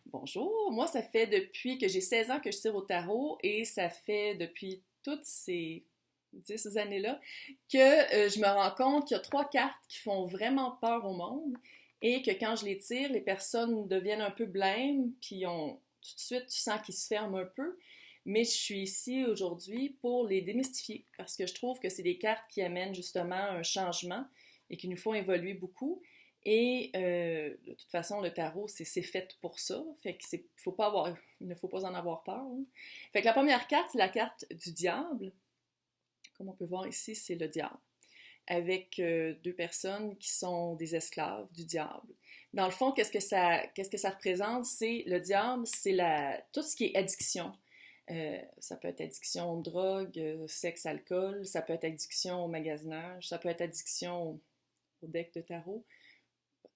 Bonjour, moi ça fait depuis que j'ai 16 ans que je tire au tarot et ça fait depuis toutes ces 10 années-là que je me rends compte qu'il y a trois cartes qui font vraiment peur au monde et que quand je les tire, les personnes deviennent un peu blêmes puis tout de suite tu sens qu'ils se ferment un peu. Mais je suis ici aujourd'hui pour les démystifier parce que je trouve que c'est des cartes qui amènent justement un changement et qui nous font évoluer beaucoup. Et de toute façon, le tarot, c'est fait pour ça. Fait que faut pas avoir, il ne faut pas en avoir peur. Hein. Fait que la première carte, c'est la carte du diable. Comme on peut voir ici, c'est le diable. Avec deux personnes qui sont des esclaves du diable. Dans le fond, qu'est-ce que ça représente? C'est le diable, c'est tout ce qui est addiction. Ça peut être addiction aux drogues, sexe, alcool, ça peut être addiction au magasinage, ça peut être addiction au deck de tarot.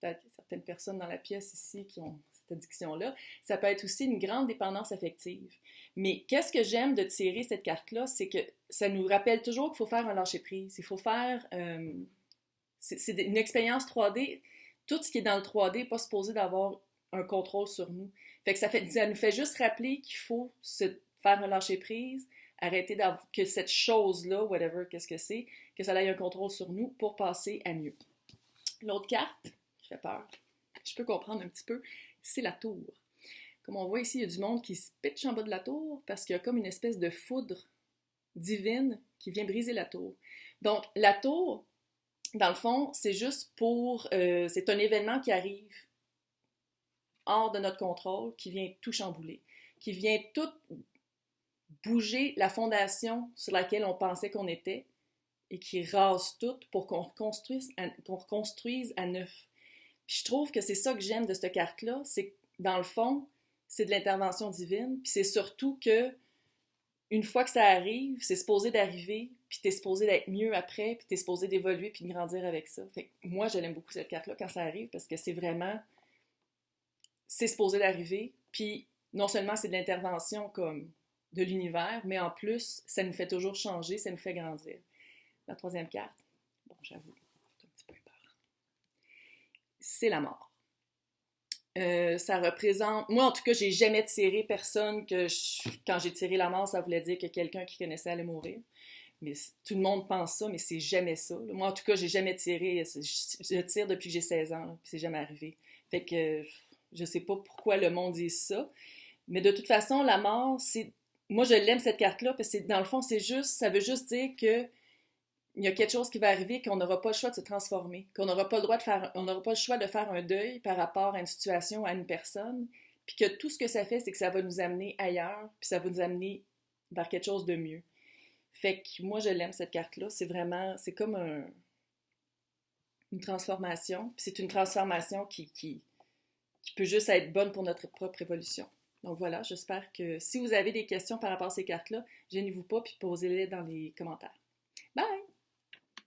Peut-être qu'il y a certaines personnes dans la pièce ici qui ont cette addiction-là. Ça peut être aussi une grande dépendance affective. Mais qu'est-ce que j'aime de tirer cette carte-là, c'est que ça nous rappelle toujours qu'il faut faire un lâcher-prise. Il faut faire... c'est une expérience 3D. Tout ce qui est dans le 3D n'est pas supposé d'avoir un contrôle sur nous. Fait que ça nous fait juste rappeler qu'il faut se faire un lâcher-prise, arrêter d'avoir que cette chose-là, whatever, qu'est-ce que c'est, que ça ait un contrôle sur nous pour passer à mieux. L'autre carte, qui fait peur, je peux comprendre un petit peu, c'est la tour. Comme on voit ici, il y a du monde qui se pitche en bas de la tour parce qu'il y a comme une espèce de foudre divine qui vient briser la tour. Donc, la tour, dans le fond, c'est juste c'est un événement qui arrive hors de notre contrôle, qui vient tout chambouler, qui vient tout bouger la fondation sur laquelle on pensait qu'on était et qui rase tout pour qu'on reconstruise à neuf. Puis je trouve que c'est ça que j'aime de cette carte-là, c'est que dans le fond, c'est de l'intervention divine, puis c'est surtout que une fois que ça arrive, c'est supposé d'arriver, puis t'es supposé d'être mieux après, puis t'es supposé d'évoluer puis de grandir avec ça. Fait que moi, je l'aime beaucoup cette carte-là quand ça arrive, parce que c'est supposé d'arriver, puis non seulement c'est de l'intervention comme de l'univers, mais en plus, ça nous fait toujours changer, ça nous fait grandir. La troisième carte, bon, j'avoue, c'est un petit peu peur. C'est la mort. Ça représente... Moi, en tout cas, j'ai jamais tiré personne quand j'ai tiré la mort, ça voulait dire que quelqu'un qui connaissait allait mourir. Mais tout le monde pense ça, mais c'est jamais ça. Moi, en tout cas, j'ai jamais tiré. Je tire depuis que j'ai 16 ans, puis c'est jamais arrivé. Fait que je sais pas pourquoi le monde dit ça. Mais de toute façon, la mort, c'est... Moi, je l'aime, cette carte-là, parce que dans le fond, ça veut juste dire que il y a quelque chose qui va arriver, qu'on n'aura pas le choix de se transformer, qu'on n'aura pas le droit de faire, on n'aura pas le choix de faire un deuil par rapport à une situation, à une personne, puis que tout ce que ça fait, c'est que ça va nous amener ailleurs, puis ça va nous amener vers quelque chose de mieux. Fait que moi, je l'aime, cette carte-là. C'est vraiment, c'est comme une transformation, puis c'est une transformation qui peut juste être bonne pour notre propre évolution. Donc voilà, j'espère que si vous avez des questions par rapport à ces cartes-là, gênez-vous pas, puis posez-les dans les commentaires. Bye!